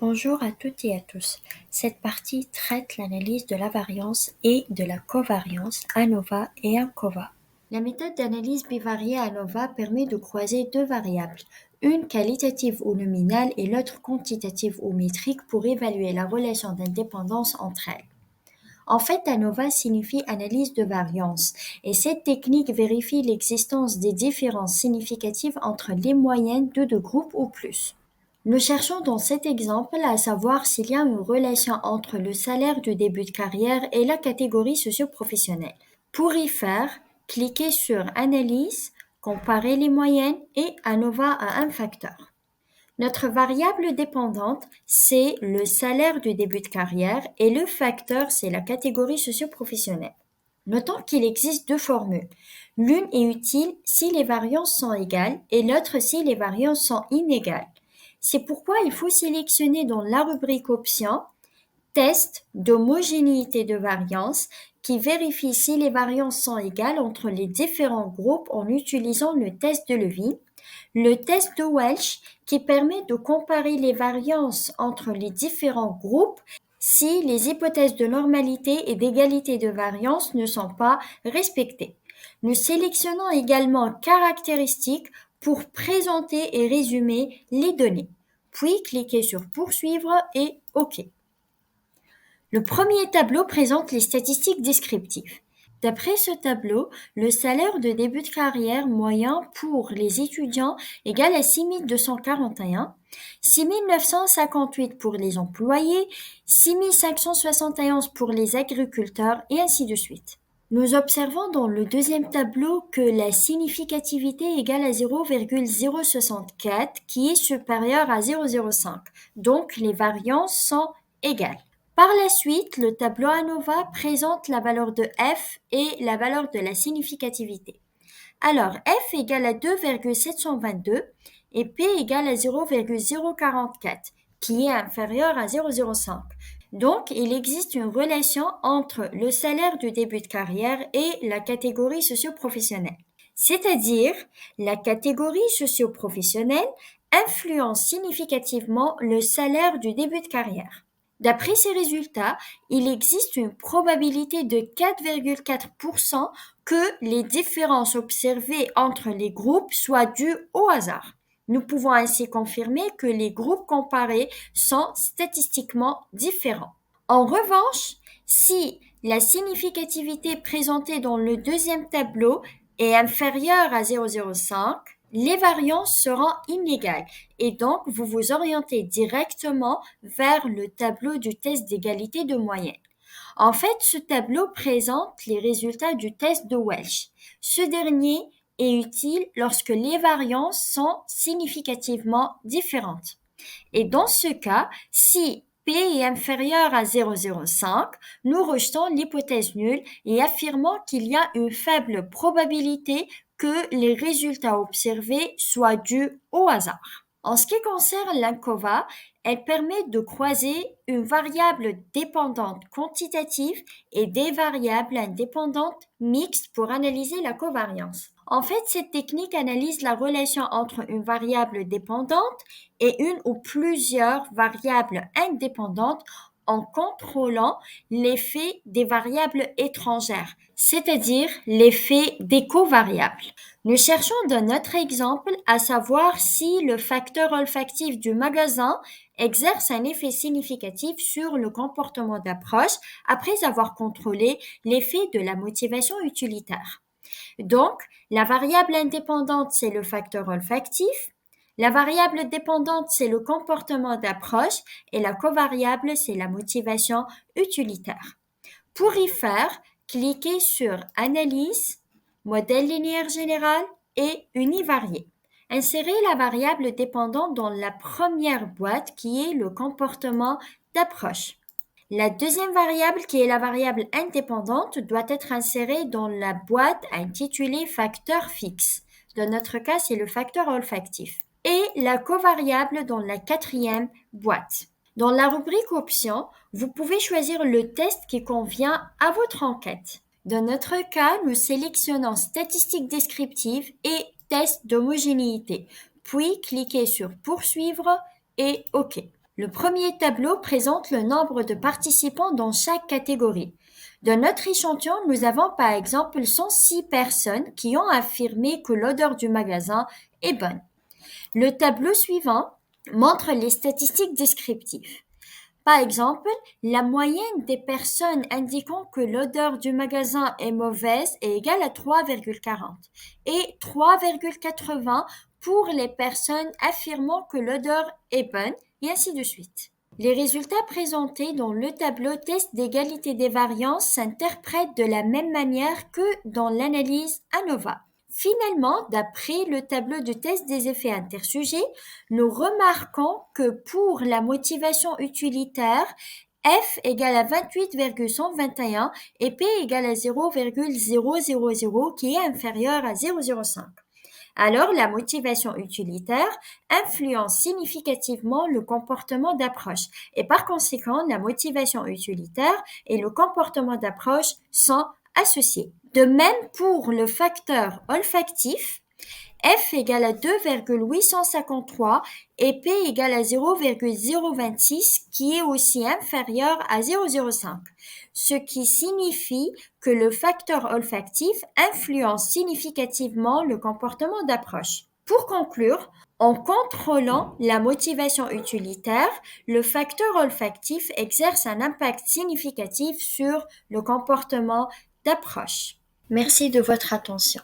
Bonjour à toutes et à tous. Cette partie traite l'analyse de la variance et de la covariance ANOVA et ANCOVA. La méthode d'analyse bivariée ANOVA permet de croiser deux variables, une qualitative ou nominale et l'autre quantitative ou métrique pour évaluer la relation d'indépendance entre elles. En fait, ANOVA signifie analyse de variance et cette technique vérifie l'existence des différences significatives entre les moyennes de deux groupes ou plus. Nous cherchons dans cet exemple à savoir s'il y a une relation entre le salaire du début de carrière et la catégorie socio-professionnelle. Pour y faire, cliquez sur Analyse, Comparer les moyennes et ANOVA à un facteur. Notre variable dépendante, c'est le salaire du début de carrière et le facteur, c'est la catégorie socio-professionnelle. Notons qu'il existe deux formules. L'une est utile si les variances sont égales et l'autre si les variances sont inégales. C'est pourquoi il faut sélectionner dans la rubrique Options Test d'homogénéité de variance qui vérifie si les variances sont égales entre les différents groupes en utilisant le test de Levy, le test de Welch qui permet de comparer les variances entre les différents groupes si les hypothèses de normalité et d'égalité de variance ne sont pas respectées. Nous sélectionnons également caractéristiques pour présenter et résumer les données. Puis cliquez sur Poursuivre et OK. Le premier tableau présente les statistiques descriptives. D'après ce tableau, le salaire de début de carrière moyen pour les étudiants égale à 6 241, 6 958 pour les employés, 6 571 pour les agriculteurs et ainsi de suite. Nous observons dans le deuxième tableau que la significativité égale à 0,064 qui est supérieure à 0,05. Donc les variances sont égales. Par la suite, le tableau ANOVA présente la valeur de f et la valeur de la significativité. Alors, f égale à 2,722 et p égale à 0,044, qui est inférieur à 0,05. Donc, il existe une relation entre le salaire du début de carrière et la catégorie socio-professionnelle. C'est-à-dire, la catégorie socio-professionnelle influence significativement le salaire du début de carrière. D'après ces résultats, il existe une probabilité de 4,4% que les différences observées entre les groupes soient dues au hasard. Nous pouvons ainsi confirmer que les groupes comparés sont statistiquement différents. En revanche, si la significativité présentée dans le deuxième tableau est inférieure à 0,05, les variances seront inégales et donc vous vous orientez directement vers le tableau du test d'égalité de moyenne. En fait, ce tableau présente les résultats du test de Welch. Ce dernier est utile lorsque les variances sont significativement différentes. Et dans ce cas, si P est inférieur à 0,05, nous rejetons l'hypothèse nulle et affirmons qu'il y a une faible probabilité que les résultats observés soient dus au hasard. En ce qui concerne l'ANCOVA, elle permet de croiser une variable dépendante quantitative et des variables indépendantes mixtes pour analyser la covariance. En fait, cette technique analyse la relation entre une variable dépendante et une ou plusieurs variables indépendantes en contrôlant l'effet des variables étrangères, c'est-à-dire l'effet des covariables. Nous cherchons dans notre exemple à savoir si le facteur olfactif du magasin exerce un effet significatif sur le comportement d'approche après avoir contrôlé l'effet de la motivation utilitaire. Donc, la variable indépendante, c'est le facteur olfactif. La variable dépendante, c'est le comportement d'approche et la covariable, c'est la motivation utilitaire. Pour y faire, cliquez sur Analyse, Modèle linéaire général et Univarié. Insérez la variable dépendante dans la première boîte qui est le comportement d'approche. La deuxième variable, qui est la variable indépendante, doit être insérée dans la boîte intitulée facteur fixe. Dans notre cas, c'est le facteur olfactif. Et la covariable dans la quatrième boîte. Dans la rubrique Options, vous pouvez choisir le test qui convient à votre enquête. Dans notre cas, nous sélectionnons Statistiques descriptives et Test d'homogénéité. Puis, cliquez sur Poursuivre et OK. Le premier tableau présente le nombre de participants dans chaque catégorie. Dans notre échantillon, nous avons par exemple 106 personnes qui ont affirmé que l'odeur du magasin est bonne. Le tableau suivant montre les statistiques descriptives. Par exemple, la moyenne des personnes indiquant que l'odeur du magasin est mauvaise est égale à 3,40 et 3,80 pour les personnes affirmant que l'odeur est bonne, et ainsi de suite. Les résultats présentés dans le tableau test d'égalité des variances s'interprètent de la même manière que dans l'analyse ANOVA. Finalement, d'après le tableau de test des effets intersujets, nous remarquons que pour la motivation utilitaire, F égale à 28,121 et P égale à 0,000 qui est inférieur à 0,05. Alors, la motivation utilitaire influence significativement le comportement d'approche et par conséquent, la motivation utilitaire et le comportement d'approche sont associés. De même pour le facteur olfactif, F égale à 2,853 et P égale à 0,026 qui est aussi inférieur à 0,05, ce qui signifie que le facteur olfactif influence significativement le comportement d'approche. Pour conclure, en contrôlant la motivation utilitaire, le facteur olfactif exerce un impact significatif sur le comportement d'approche. Merci de votre attention.